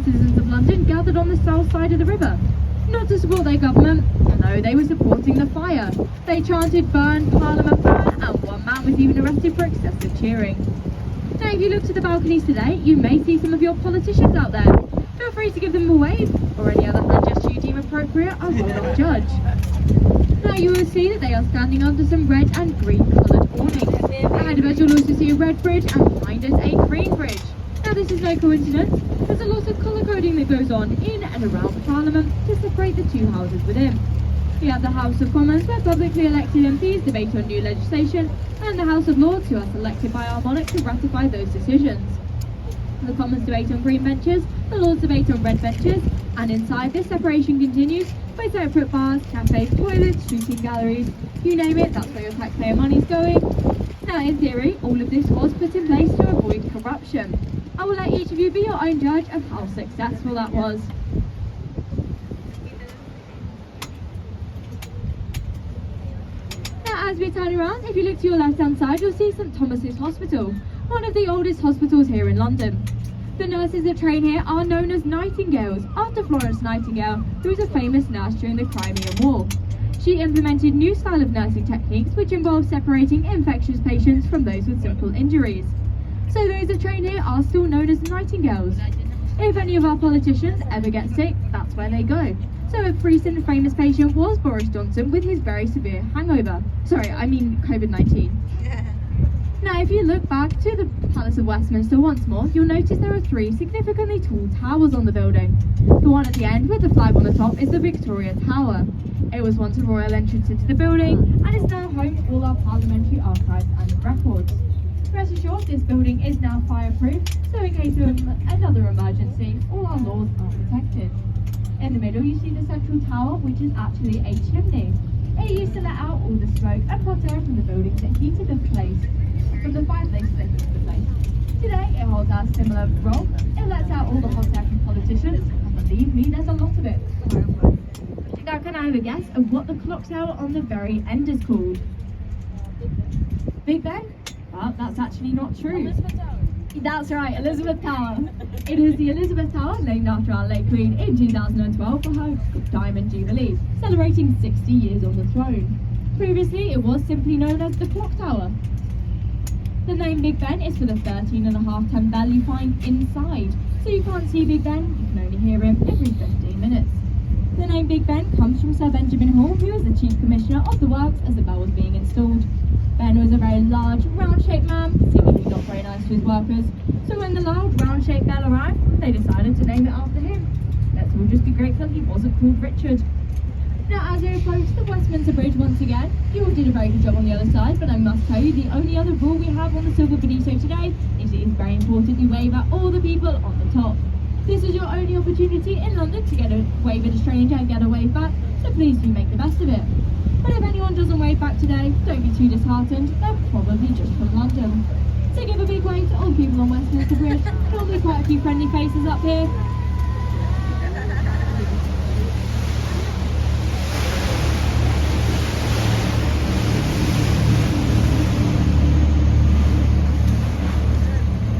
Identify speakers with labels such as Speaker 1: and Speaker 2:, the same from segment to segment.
Speaker 1: citizens of London gathered on the south side of the river, not to support their government. No, they were supporting the fire. They chanted "Burn Parliament, burn," and one man was even arrested for excessive cheering. Now, if you look to the balconies today, you may see some of your politicians out there. Feel free to give them a wave, or any other hand gesture you deem appropriate. I will not judge. Now, you will see that they are standing under some red and green coloured awnings. Ahead of us, you'll also see a red bridge, and behind us, a green bridge. Now, this is no coincidence. There's a lot of colour coding that goes on in and around Parliament to separate the two houses within. We have the House of Commons, where publicly elected MPs debate on new legislation, and the House of Lords, who are selected by our monarch to ratify those decisions. The Commons debate on green benches, the Lords debate on red benches, and inside this separation continues by separate bars, cafes, toilets, shooting galleries, you name it, that's where your taxpayer money's going. Now, in theory, all of this was put in place to avoid corruption. I will let each of you be your own judge of how successful that was. As we turn around, if you look to your left hand side, you'll see St Thomas's Hospital, one of the oldest hospitals here in London. The nurses that train here are known as Nightingales, after Florence Nightingale, who was a famous nurse during the Crimean War. She implemented new style of nursing techniques which involve separating infectious patients from those with simple injuries. So those that train here are still known as Nightingales. If any of our politicians ever get sick, that's where they go. So a recent famous patient was Boris Johnson with his very severe hangover. Sorry, I mean COVID-19. Now, if you look back to the Palace of Westminster once more, you'll notice there are three significantly tall towers on the building. The one at the end with the flag on the top is the Victoria Tower. It was once a royal entrance into the building and is now home to all our parliamentary archives and records. Rest assured, this building is now fireproof, so in case of another emergency, all our laws are protected. In the middle, you see the central tower, which is actually a chimney. It used to let out all the smoke and hot air from the buildings that heated the place, from the fireplaces that heated the place. Today, it holds a similar role. It lets out all the hot air from politicians, and believe me, there's a lot of it. Now, can I have a guess of what the clock tower on the very end is called? Big Ben? Well, that's actually not true. That's right, Elizabeth Tower. It is the Elizabeth Tower, named after our late Queen in 2012 for her Diamond Jubilee, celebrating 60 years on the throne. Previously, it was simply known as the Clock Tower. The name Big Ben is for the 13.5-ton bell you find inside, so you can't see Big Ben, you can only hear him every 15 minutes. The name Big Ben comes from Sir Benjamin Hall, who was the Chief Commissioner of the works as the bell was being installed. Ben was a very large, round-shaped man, seemingly not very nice to his workers, so when the loud, round-shaped bell arrived, they decided to name it after him. Let's all just be grateful he wasn't called Richard. Now, as we approach the Westminster Bridge once again, you all did a very good job on the other side, but I must tell you, the only other rule we have on the Silver Bonito today is it is very important you wave at all the people on the top. This is your only opportunity in London to get a wave at a stranger and get a wave back, so please do make the best of it. But if anyone doesn't wave back today, don't be too disheartened, they're probably just from London. So give a big wave to all people on Westminster Bridge, normally quite a few friendly faces up here.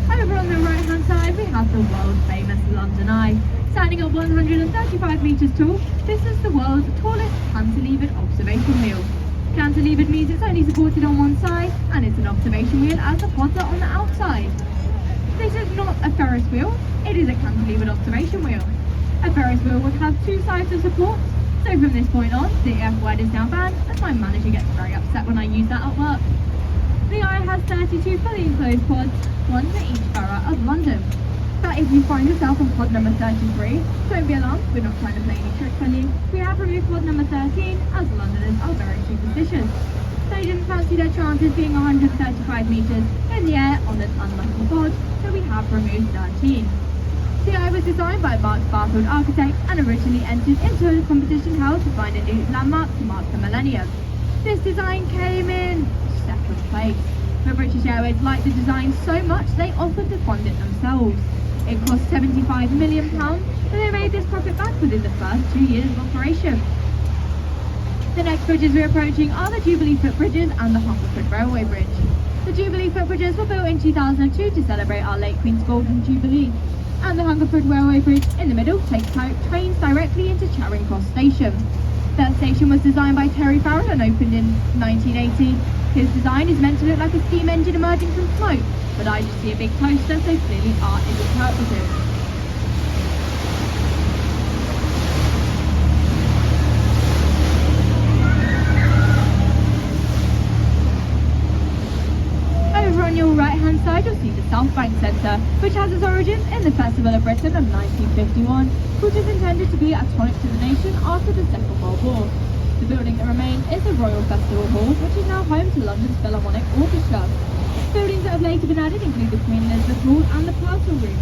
Speaker 1: Over on the right hand side we have the world famous London Eye. Standing at 135 metres tall, this is the world's tallest cantilevered observation wheel. Cantilevered means it's only supported on one side, and it's an observation wheel as a potter on the outside. This is not a Ferris wheel, it is a cantilevered observation wheel. A Ferris wheel would have two sides of support, so from this point on, the F word is now banned, as my manager gets very upset when I use that at work. The Eye has 32 fully enclosed pods, one for each borough of London. But if you find yourself on pod number 33, don't be alarmed, we're not trying to play any tricks on you. We have removed pod number 13, as Londoners are very superstitious. They didn't fancy their chances being 135 metres in the air on this unlucky pod, so we have removed 13. The Eye was designed by Mark Barfield Architects and originally entered into a competition held to find a new landmark to mark the millennium. This design came in second place. But British Airways liked the design so much they offered to fund it themselves. It cost £75 million, but they made this profit back within the first 2 years of operation. The next bridges we're approaching are the Jubilee footbridges and the Hungerford Railway Bridge. The Jubilee footbridges were built in 2002 to celebrate our late Queen's Golden Jubilee. And the Hungerford Railway Bridge in the middle takes trains directly into Charing Cross Station. That station was designed by Terry Farrell and opened in 1980. His design is meant to look like a steam engine emerging from smoke, but I just see a big poster, so clearly art is interpreted. Over on your right hand side you'll see the South Bank Centre, which has its origins in the Festival of Britain of 1951, which is intended to be a tonic to the nation after the Second World War. The building that remains is the Royal Festival Hall, which is now home to London's Philharmonic Orchestra. Buildings that have later been added include the Queen Elizabeth Hall and the Purcell Room.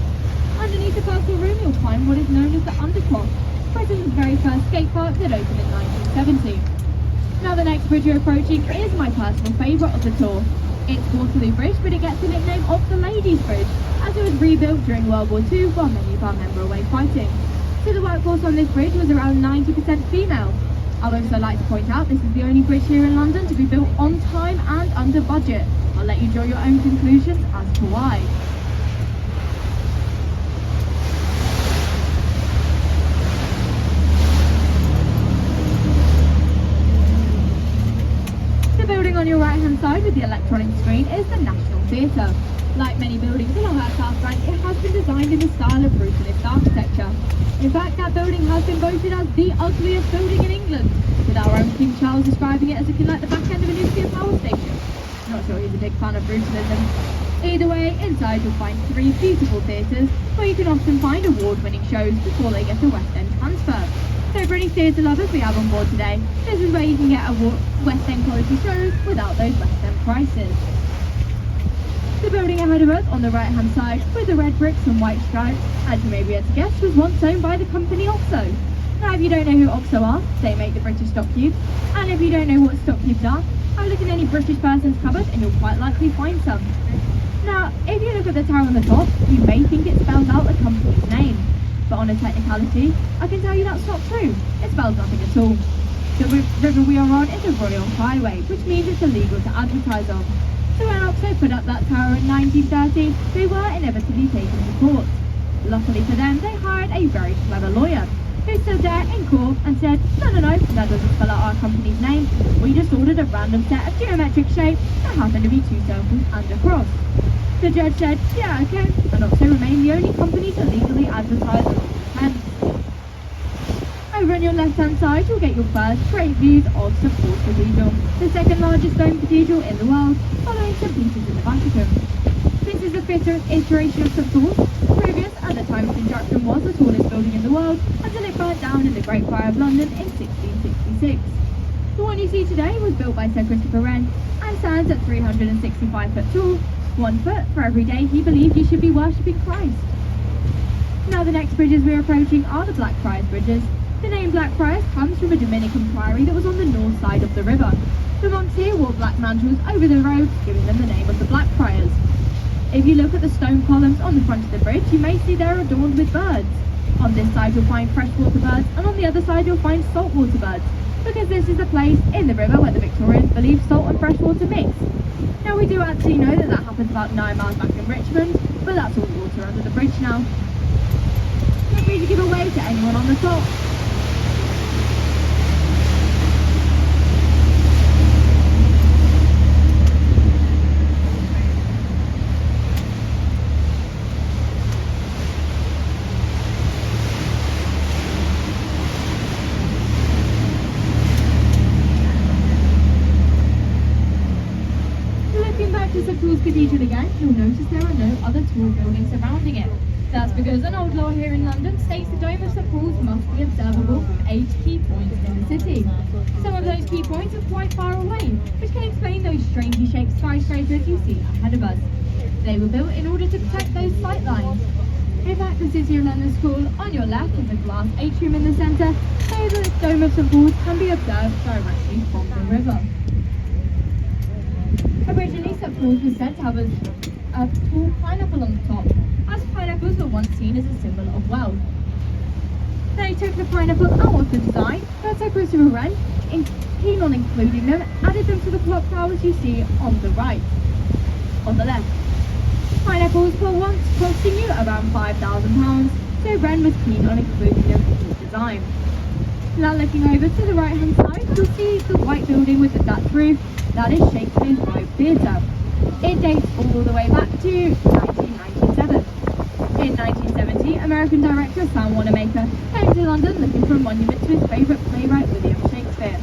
Speaker 1: Underneath the Purcell Room you'll find what is known as the Undercroft, Britain's very first skate park that opened in 1970. Now the next bridge you're approaching is my personal favourite of the tour. It's Waterloo Bridge, but it gets the nickname of the Ladies' Bridge, as it was rebuilt during World War II while many of our men were away fighting. So the workforce on this bridge was around 90% female. I'd also like to point out this is the only bridge here in London to be built on time and under budget. I'll let you draw your own conclusions as to why. The building on your right hand side with the electronic screen is the National Theatre. Like many buildings along our South Bank, it has been designed in the style of brutalist architecture. In fact, that building has been voted as the ugliest building in England, with our own King Charles describing it as looking like the back end of a nuclear power station. Not sure he's a big fan of brutalism. Either way, inside you'll find 3 beautiful theatres, where you can often find award-winning shows before they get a West End transfer. So for any theatre lovers we have on board today, this is where you can get West End quality shows without those West End prices. The building ahead of us on the right hand side with the red bricks and white stripes, as you may be able to guess, was once owned by the company Oxo. Now if you don't know who Oxo are, they make the British stock cubes, and if you don't know what stock cubes are, have a look in any British person's cupboard and you'll quite likely find some. Now if you look at the tower on the top, you may think it spells out the company's name, but on a technicality, I can tell you that's not true. It spells nothing at all. The river we are on is a royal highway, which means it's illegal to advertise on. So when Oxo put up that tower in 1930, they were inevitably taken to court. Luckily for them, they hired a very clever lawyer, who stood there in court and said, no, that doesn't spell out our company's name. We just ordered a random set of geometric shapes that happened to be 2 circles and a cross. The judge said, yeah, okay, and Oxo remained the only company to legally advertise along the Thames. Over on your left-hand side, you'll get your first great views of St Paul's Cathedral, the second largest stone cathedral in the world, following St Peter's in the Vatican. This is the 5th iteration of St Paul's. Previous, at the time of construction, was the tallest building in the world until it burnt down in the Great Fire of London in 1666. The one you see today was built by Sir Christopher Wren and stands at 365 foot tall, 1 foot for every day he believed you should be worshipping Christ. Now the next bridges we're approaching are the Blackfriars Bridges. The name Blackfriars comes from a Dominican priory that was on the north side of the river. The monks here wore black mantles over the robe, giving them the name of the Blackfriars. If you look at the stone columns on the front of the bridge, you may see they're adorned with birds. On this side you'll find freshwater birds, and on the other side you'll find saltwater birds, because this is the place in the river where the Victorians believed salt and freshwater mix. Now we do actually know that happens about 9 miles back in Richmond, but that's all water under the bridge now. Feel free to give a wave to anyone on the top. St Paul's Cathedral again, you'll notice there are no other tall buildings surrounding it. That's because an old law here in London states the dome of St Paul's must be observable from 8 key points in the city. Some of those key points are quite far away, which can explain those strangely shaped skyscrapers you see ahead of us. They were built in order to protect those sight lines. In fact, the City of London School on your left is a glass atrium in the centre, so that the dome of St Paul's can be observed directly from the river. Originally, St Paul's was said to have a tall pineapple on the top, as pineapples were once seen as a symbol of wealth. They took the pineapple out of the design, but Sir Christopher Wren, keen on including them, added them to the clock towers you see on the right. On the left, pineapples were once costing you at around £5,000, so Wren was keen on including them in his design. Now looking over to the right hand side, you'll see the white building with the Dutch roof. That is Shakespeare's Globe Theatre. It dates all the way back to 1997. In 1970, American director Sam Wanamaker came to London looking for a monument to his favourite playwright William Shakespeare.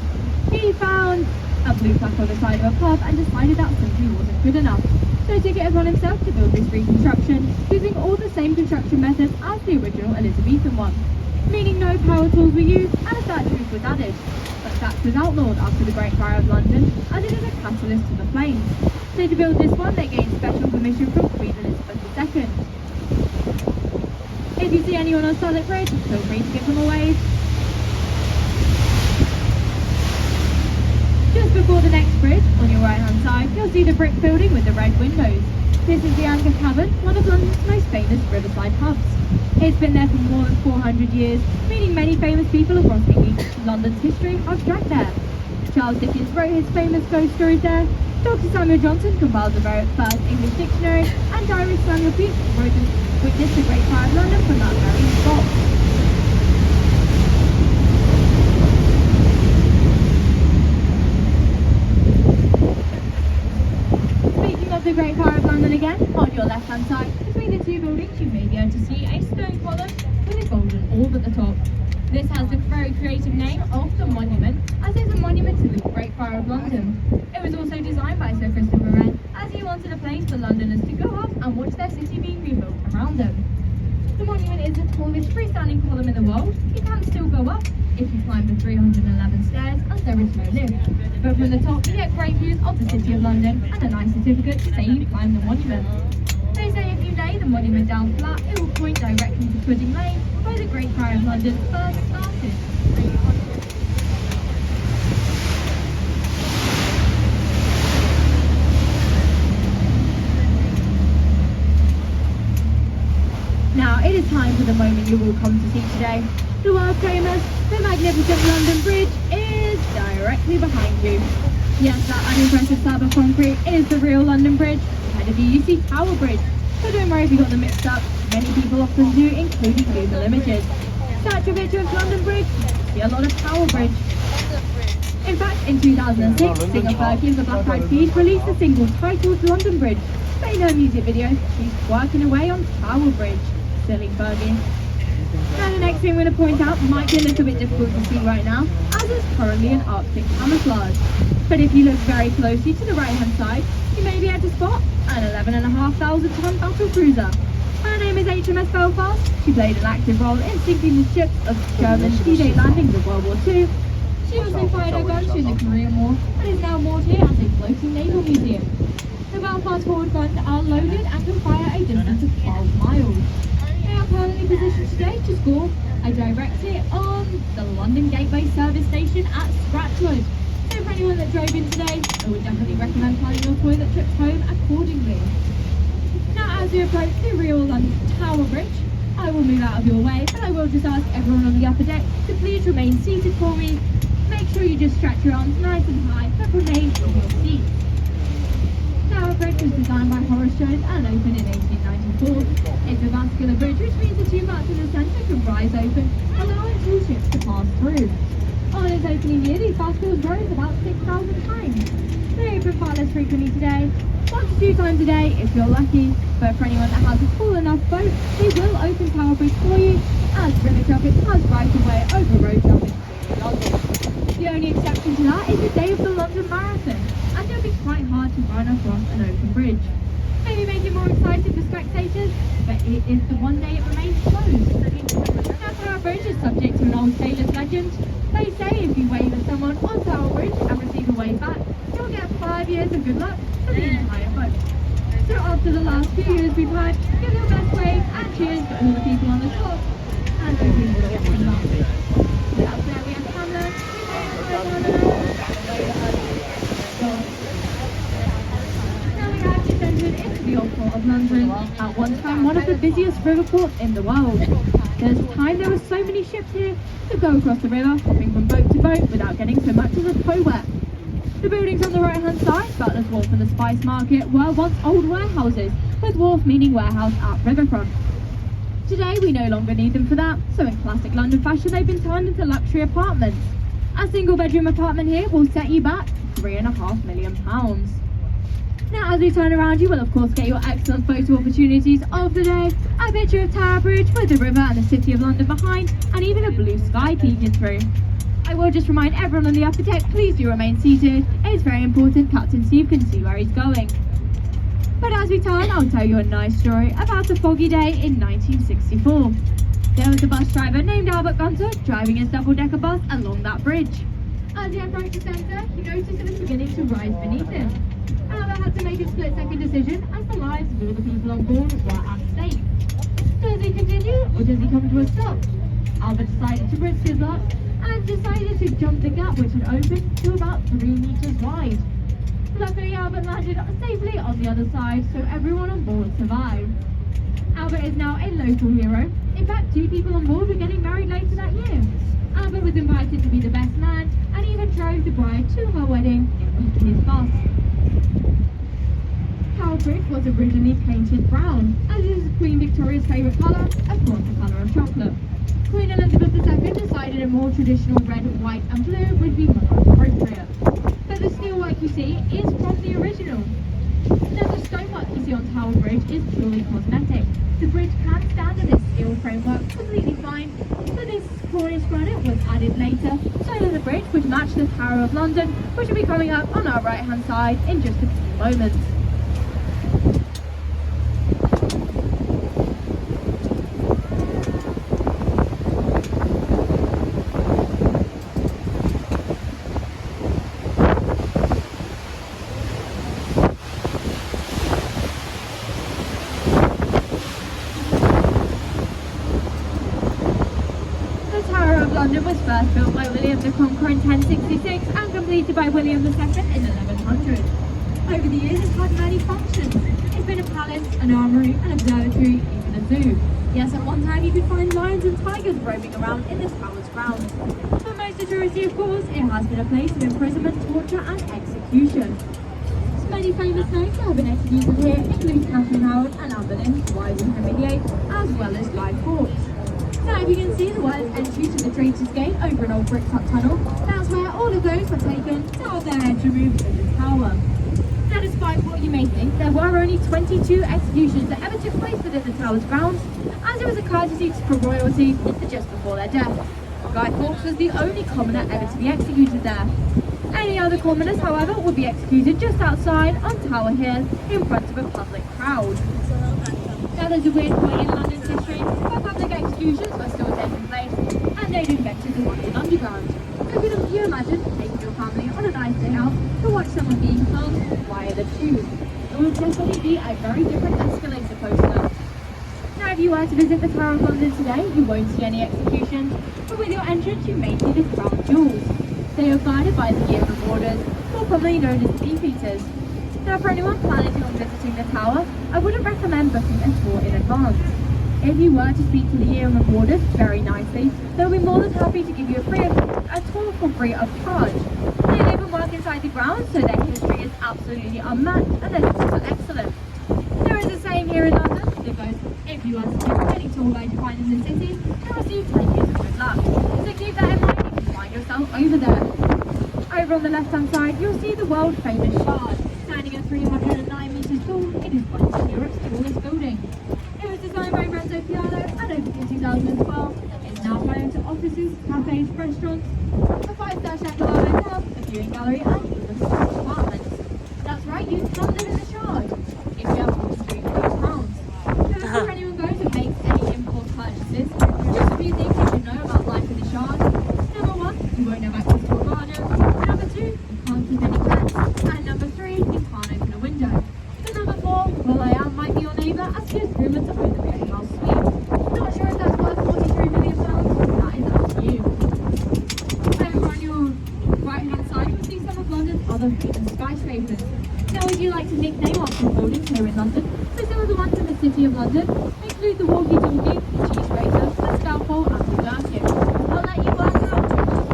Speaker 1: He found a blue plaque on the side of a pub and decided that simply wasn't good enough. So he took it upon himself to build this reconstruction using all the same construction methods as the original Elizabethan one, meaning no power tools were used and a thatch roof was added. But thatch was outlawed after the Great Fire of London as it is a catalyst to the flames. So to build this one they gained special permission from Queen Elizabeth II. If you see anyone on Southwark Bridge, feel free to give them a wave. Just before the next bridge, on your right hand side, you'll see the brick building with the red windows. This is the Anchor Cavern, one of London's most famous riverside pubs. It's been there for more than 400 years, meaning many famous people across London's history have dragged there. Charles Dickens wrote his famous ghost stories there, Dr. Samuel Johnson compiled the very first English dictionary, and Diary Samuel Pepys witnessed the Great Fire of London from that very spot. Speaking of the Great Fire of London again, on your left hand side, between the two buildings you may be able to see a stone column with a golden orb at the top. This has the very creative name of the monument, as it's a monument to the Great Fire of London. It was also designed by Sir Christopher Wren, as he wanted a place for Londoners to go up and watch their city being rebuilt around them. The monument is the tallest freestanding column in the world. It can still go up if you climb the 311 stairs, as there is no lift. But from the top you get great views of the City of London and a nice certificate to say you climbed the monument. They say if you lay the monument down flat, it will point directly to Pudding Lane, where the Great Fire of London first started. Now it is time for the moment you will come to see today. The world famous, the magnificent London Bridge is directly behind you. Yes, that unimpressive slab of concrete is the real London Bridge. Ahead of you see Tower Bridge. So don't worry if you got them mixed up. Many people often do, including Google Images. Search a picture of London Bridge, see a lot of Tower Bridge. In fact, in 2006, singer Fergie of the Black Eyed Peas released a single titled London Bridge. But in her music video, she's working away on Tower Bridge. Silly Fergie. Now the next thing I'm going to point out might be a little bit difficult to see right now, as it's currently an Arctic camouflage. But if you look very closely to the right hand side, you may be able to spot an 11,500 ton battle cruiser. Her name is HMS Belfast. She played an active role in sinking the ships of German D-Day landings of World War II. She also fired her guns during the Korean War and is now moored here as a floating naval museum. The Belfast forward guns are loaded and can fire a distance of 12 miles. They are permanently positioned today to score a direct hit on the London Gateway service station at Stratford. So for anyone that drove in today, I would definitely recommend planning your toilet trips home accordingly. Now as we approach the real London Tower Bridge, I will move out of your way, but I will just ask everyone on the upper deck to please remain seated for me. Make sure you just stretch your arms nice and high, but remain in your seat. Tower Bridge was designed by Horace Jones and opened in 1894. It's a vascular bridge, which means the two mats in the centre can rise open, allowing two ships to pass through. On its opening year, these vasculars rose about 6,000 times. They open far less frequently today, 1 to 2 times a day if you're lucky, but for anyone that has a full enough boat, they will open Tower Bridge for you, as river traffic has right of way over road traffic in London. The only exception to that is the day of the London Marathon, and it'll be quite hard to run across an open bridge. Maybe make it more exciting for spectators, but it is the one day it remains closed. Now Tower Bridge is subject to an old sailor's legend. They say if you wave at someone on Tower Bridge and receive a wave back, you'll get 5 years of good luck for the entire boat. So after the last few years we've had, give your best wave and cheers to all the people on the shore and all the people that watch the last. So up there we have Hamlet. Now we have just entered into the Old Port of London, at one time one of the busiest river ports in the world. There's a time there were so many ships here to go across the river, hopping from boat to boat without getting so much as a toe wet. The buildings on the right hand side, Butler's Wharf and the Spice Market, were once old warehouses, with wharf meaning warehouse at riverfront. Today we no longer need them for that, so in classic London fashion they've been turned into luxury apartments. A single bedroom apartment here will set you back £3.5 million. Now as we turn around you will of course get your excellent photo opportunities of the day, a picture of Tower Bridge with the river and the City of London behind, and even a blue sky peeking through. I will just remind everyone on the upper deck, please do remain seated. It's very important Captain Steve can see where he's going. But as we turn, I'll tell you a nice story about a foggy day in 1964. There was a bus driver named Albert Gunter driving his double-decker bus along that bridge. As he approached the centre, he noticed it was beginning to rise beneath him. Albert had to make a split-second decision as the lives of all the people on board were at stake. Does he continue or does he come to a stop? Albert decided to risk his luck and decided to jump the gap which had opened to about 3 metres wide. Luckily, Albert landed safely on the other side, so everyone on board survived. Albert is now a local hero. In fact, 2 people on board were getting married later that year. Albert was invited to be the best man and even drove the bride to her wedding in his bus. Tower Bridge was originally painted brown, as is Queen Victoria's favourite colour, of course the colour of chocolate. Queen Elizabeth II decided a more traditional red, white and blue would be more appropriate. But the steelwork you see is from the original. Now the stonework you see on Tower Bridge is purely cosmetic. The bridge can stand on its steel framework completely fine, but this Cornish granite was added later so that the bridge would match the Tower of London, which will be coming up on our right hand side in just a few moments. London was first built by William the Conqueror in 1066 and completed by William II in 1100. Over the years it's had many functions. It's been a palace, an armoury, an observatory, even a zoo. Yes, at one time you could find lions and tigers roaming around in this tower's grounds. For most of touristy, of course, it has been a place of imprisonment, torture and execution. Many famous names that have been executed here include Catherine Howard and Anne Boleyn, wives of Henry VIII, as well as Guy Fawkes. Now if you can see the word entry to the Traitors Gate over an old brick cut tunnel, that's where all of those were taken to have their heads removed from the tower. Now despite what you may think, there were only 22 executions that ever took place within the tower's grounds, as it was a courtesy for royalty just before their death. Guy Fawkes was the only commoner ever to be executed there. Any other commoners, however, would be executed just outside on Tower Hill in front of a public crowd. Now there's a weird point in London's history where public executions were still taking place and they'd invented the London Underground. So could you imagine taking your family on a nice day out to watch someone being hung via the tube? It would definitely be a very different escalator coaster. Now if you were to visit the Tower of London today, you won't see any executions, but with your entrance you may see the crown jewels. They are guided by the Year of Warders, more commonly known as the Beefeaters. Now for anyone planning on visiting the tower, I wouldn't recommend booking a tour in advance. If you were to speak to the Year of Warders very nicely, they'll be more than happy to give you a tour for free of charge. They live and work inside the grounds, so their history is absolutely unmatched and their tours are excellent. There is a saying here in London that goes, if you are to take any tour guide you find in the city, you'll receive 10 years of good luck. So keep that in mind if you find yourself over there. Over on the left hand side, you'll see the world famous Shard. Standing at 309 metres tall, it is one of Europe's tallest building. It was designed by Renzo Piano and opened in 2012. It's now home to offices, cafes, restaurants, a 5-star Chateau hotel, a viewing gallery and even some apartments. That's right, you can live in the Shard if you have on the street £3. Now before anyone goes and makes any impulse purchases, just a few things you should know about life in the Shard. Number 1, you won't have access to a garden. Number 2, you can't keep any pets. And number 3, you can't open a window. So number 4, well I might be your neighbour as he is rumoured to own the penthouse suite. Not sure if that's worth £43 million, that is up to you. Over on your right hand side you'll see some of London's other famous skyscrapers. Now would you like to nickname our some buildings here in London? So some of the ones in the City of London include the Walkie Talkie, the Cheese Racer, the Scalpel and the Gherkin. I'll let you work out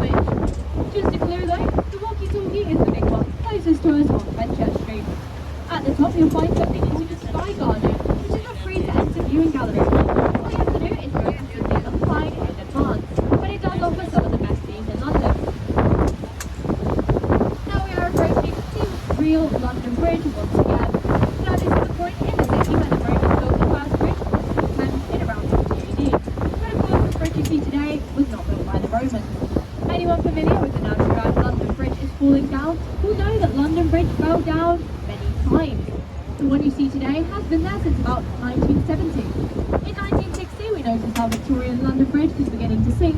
Speaker 1: which. Just a clue though, the Walkie Talkie is the big one closest to us on Fenchurch Street. At the top you'll find something into the Sky Garden, which is a free to enter viewing gallery. All you have to do fell down many times. The one you see today has been there since about 1970. In 1960, we noticed our Victorian London Bridge was beginning to sink,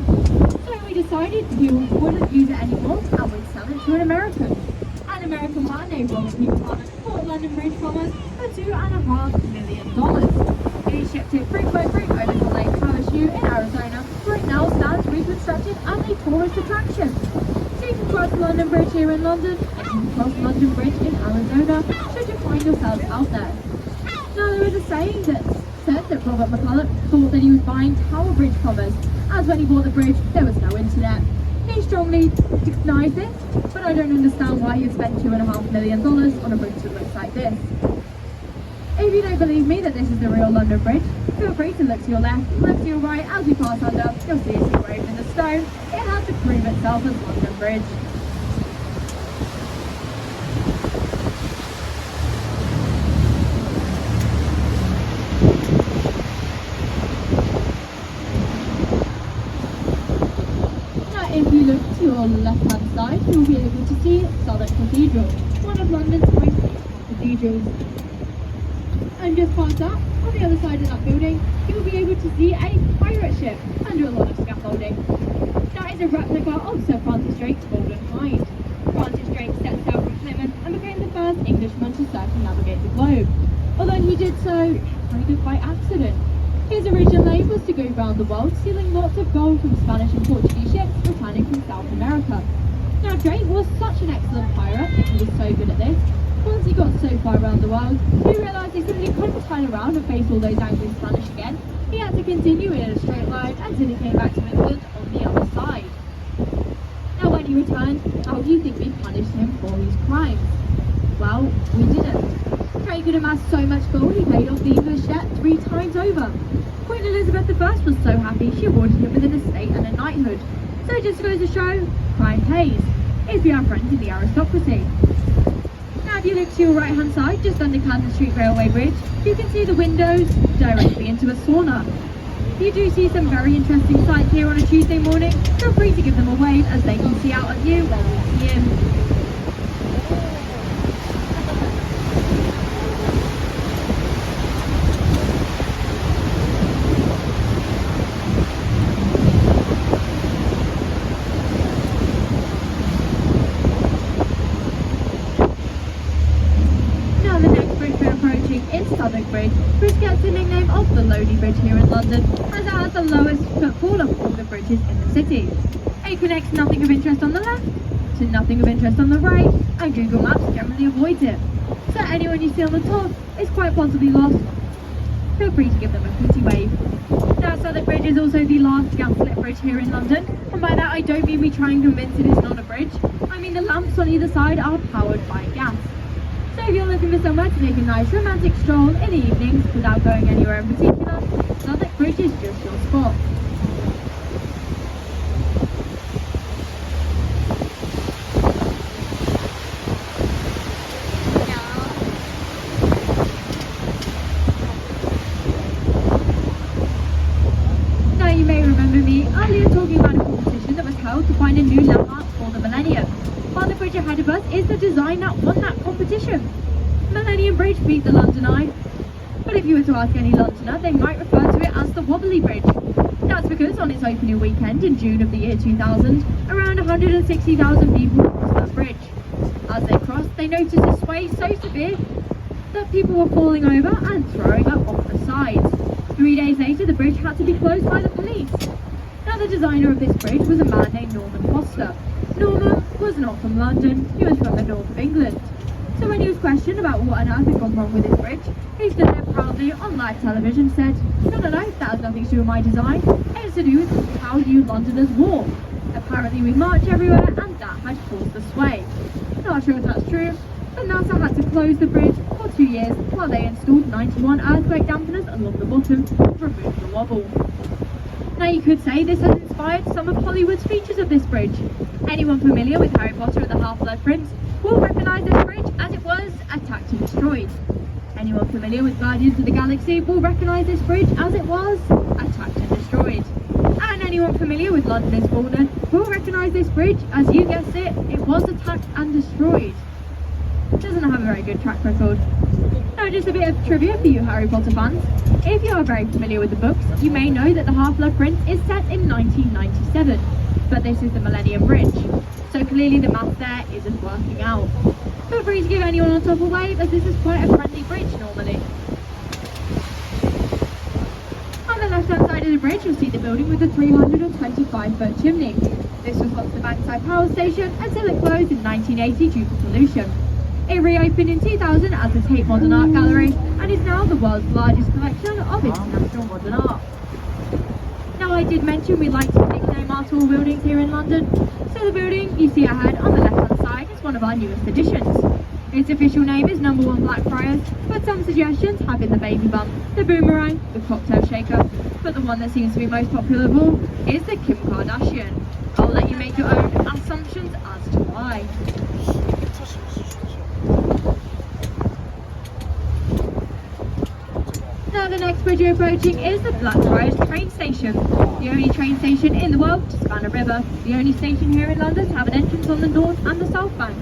Speaker 1: so we decided we wouldn't use it anymore and we'd sell it to an American. An American man named Robert P. Clark bought London Bridge from us for $2.5 million. He shipped it brick by brick over to Lake Havasu in Arizona, where it now stands reconstructed as a tourist attraction. So you can cross London Bridge here in London, and you can cross London Bridge in Arizona, should you find yourselves out there. Now there is a saying that said that Robert McCulloch thought that he was buying Tower Bridge from us, as when he bought the bridge there was no internet. He strongly denies this, but I don't understand why he spent $2.5 million on a bridge that looks like this. If you don't believe me that this is the real London Bridge, feel free to look to your left, look to your right as we pass under, you'll see it's engraved in the stone. It has to prove itself as London Bridge. If you look to your left-hand side, you'll be able to see Southwark Cathedral, one of London's most cathedrals. And just past that, on the other side of that building, you'll be able to see a pirate ship under a lot of scaffolding. That is a replica of Sir Francis Drake's Golden Hind. Francis Drake set sail from Plymouth and became the first Englishman to circumnavigate the globe, although he did so kind of by accident. His original aim was to go round the world, stealing lots of gold from Spanish and Portuguese ships returning from South America. Now Drake was such an excellent pirate, and he was so good at this. Once he got so far around the world, he realised he simply couldn't turn around and face all those angry Spanish again. He had to continue in a straight line until he came back to England on the other side. Now when he returned, how do you think we punished him for his crimes? Well, we didn't. Drake had amassed so much gold he paid off the English debt 3 times over. Queen Elizabeth I was so happy she awarded him with an estate and a knighthood. So it just goes to show, crime pays, if you have friends in the aristocracy. Now if you look to your right hand side, just under Camden Street Railway Bridge, you can see the windows directly into a sauna. You do see some very interesting sights here on a Tuesday morning. Feel free to give them a wave as they can see out at you while walking in. Southwark Bridge, which gets the nickname of the Lonely Bridge here in London, as it has the lowest footfall of all the bridges in the city. It connects nothing of interest on the left to nothing of interest on the right, and Google Maps generally avoids it. So anyone you see on the top is quite possibly lost. Feel free to give them a pretty wave. Now Southwark Bridge is also the last gas-lit bridge here in London, and by that I don't mean we try and convince it is not a bridge. I mean the lamps on either side are powered by gas. So if you're looking for somewhere to take a nice romantic stroll in the evenings without going anywhere in particular, Southwark Bridge is just your spot. Now you may remember me earlier talking about a competition that was held to find a new landmark for the millennium. While the bridge ahead of us is the design that won that competition. Millennium Bridge beat the London Eye. But if you were to ask any Londoner, they might refer to it as the Wobbly Bridge. That's because on its opening weekend in June of the year 2000, around 160,000 people crossed that bridge. As they crossed, they noticed a sway so severe that people were falling over and throwing up off the sides. 3 days later, the bridge had to be closed by the police. Now the designer of this bridge was a man named Norman Foster. Norman was not from London, he was from the north of England. So when he was questioned about what on earth had gone wrong with his bridge, he stood there proudly on live television and said, no, that has nothing to do with my design, it's to do with how you Londoners walk. Apparently we march everywhere and that had caused the sway. Not sure if that's true, but NASA had to close the bridge for 2 years while they installed 91 earthquake dampeners along the bottom to remove the wobble. Now you could say this has inspired some of Hollywood's features of this bridge. Anyone familiar with Harry Potter and the Half-Blood Prince will recognise this bridge as it was attacked and destroyed. Anyone familiar with Guardians of the Galaxy will recognise this bridge as it was attacked and destroyed. And anyone familiar with London is Fallen will recognise this bridge as, you guessed it, it was attacked and destroyed. doesn't have a very good track record. Now just a bit of trivia for you Harry Potter fans. If you are very familiar with the books, you may know that the Half-Blood Prince is set in 1997, but this is the Millennium Bridge, so clearly the math there isn't working out. Feel free to give anyone on top a wave, as this is quite a friendly bridge normally. On the left hand side of the bridge you'll see the building with the 325-foot chimney. This was once the Bankside Power Station until it closed in 1980 due to pollution. It reopened in 2000 as the Tate Modern Art Gallery and is now the world's largest collection of international modern art. Now I did mention we like to nickname our tall buildings here in London, so the building you see ahead on the left hand side is one of our newest additions. Its official name is Number 1 Blackfriars, but some suggestions have been the Baby Bump, the Boomerang, the Cocktail Shaker, but the one that seems to be most popular of all is the Kim Kardashian. I'll let you make your own assumptions as to why. Now the next bridge you're approaching is the Blackfriars train station, the only train station in the world to span a river, the only station here in London to have an entrance on the north and the south bank.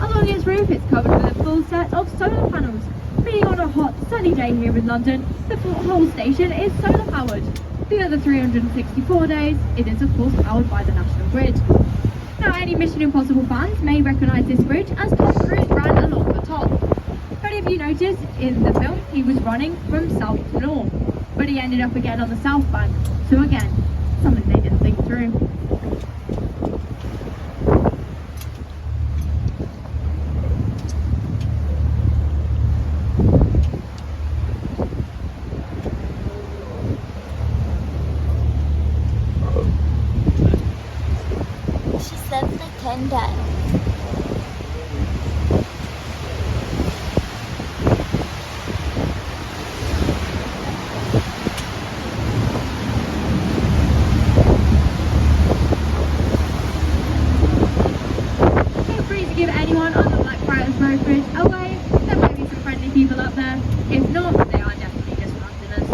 Speaker 1: Along its roof it's covered with a full set of solar panels, meaning on a hot sunny day here in London, the whole station is solar powered. The other 364 days it is of course powered by the national grid. Now any Mission Impossible fans may recognise this bridge as Tom Cruise ran along the top. But if you notice, in the film he was running from south to north, but he ended up again on the south bank, so again, something they didn't think through.
Speaker 2: She said they can die.
Speaker 1: Give anyone on the Blackfriars Road Bridge a wave. There might be some friendly people up there. If not, they are definitely just Londoners.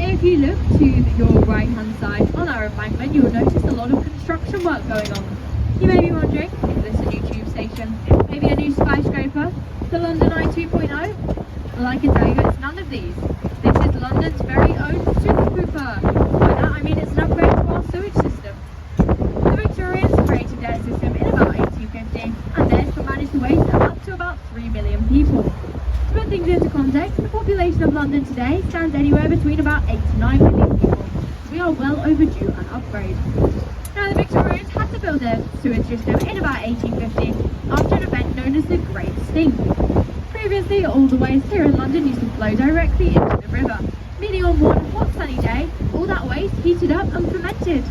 Speaker 1: If you look to your right hand side on our embankment, you'll notice a lot of construction work going on. You may be wondering, is this a new tube station? Maybe a new skyscraper? The London Eye 2.0? Well, I can tell you it's none of these. This is London's very own Super Pooper. By that I mean it's an upgrade to our sewage system. The Victorians created their system in about 1850 and theirs managed to waste up to about 3 million people. To put things into context, the population of London today stands anywhere between about 8 to 9 million people, so we are well overdue an upgrade. Now the Victorians had to build their sewage system in about 1850 after an event known as the Great Stink. Previously, all the waste here in London used to flow directly into the river, meaning on one hot sunny day, all that waste heated up and fermented.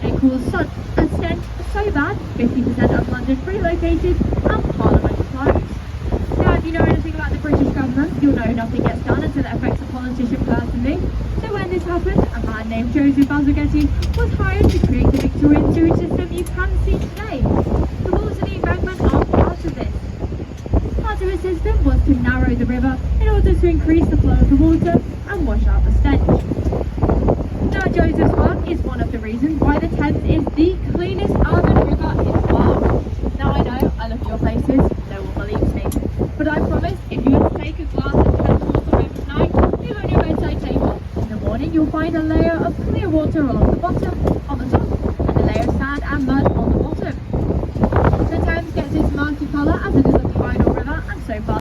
Speaker 1: It caused such a stench so bad, 50% of London relocated and Parliament closed. Now, if you know anything about the British government, you'll know nothing gets done until it affects a politician personally. So when this happened, a man named Joseph Bazalgette was hired to create the Victorian sewage system you can see today. The walls of the embankment are part of this. Part of his system was to narrow the river in order to increase the flow of the water and wash out the stench. Now, Joseph's work is one of the reasons why the Thames is the cleanest urban river in the world. Now, I know, I look at your faces, no one believes me. But I promise, if you were to take a glass of Thames water home tonight, leave it on your bedside table. In the morning, you'll find a layer of clear water along the bottom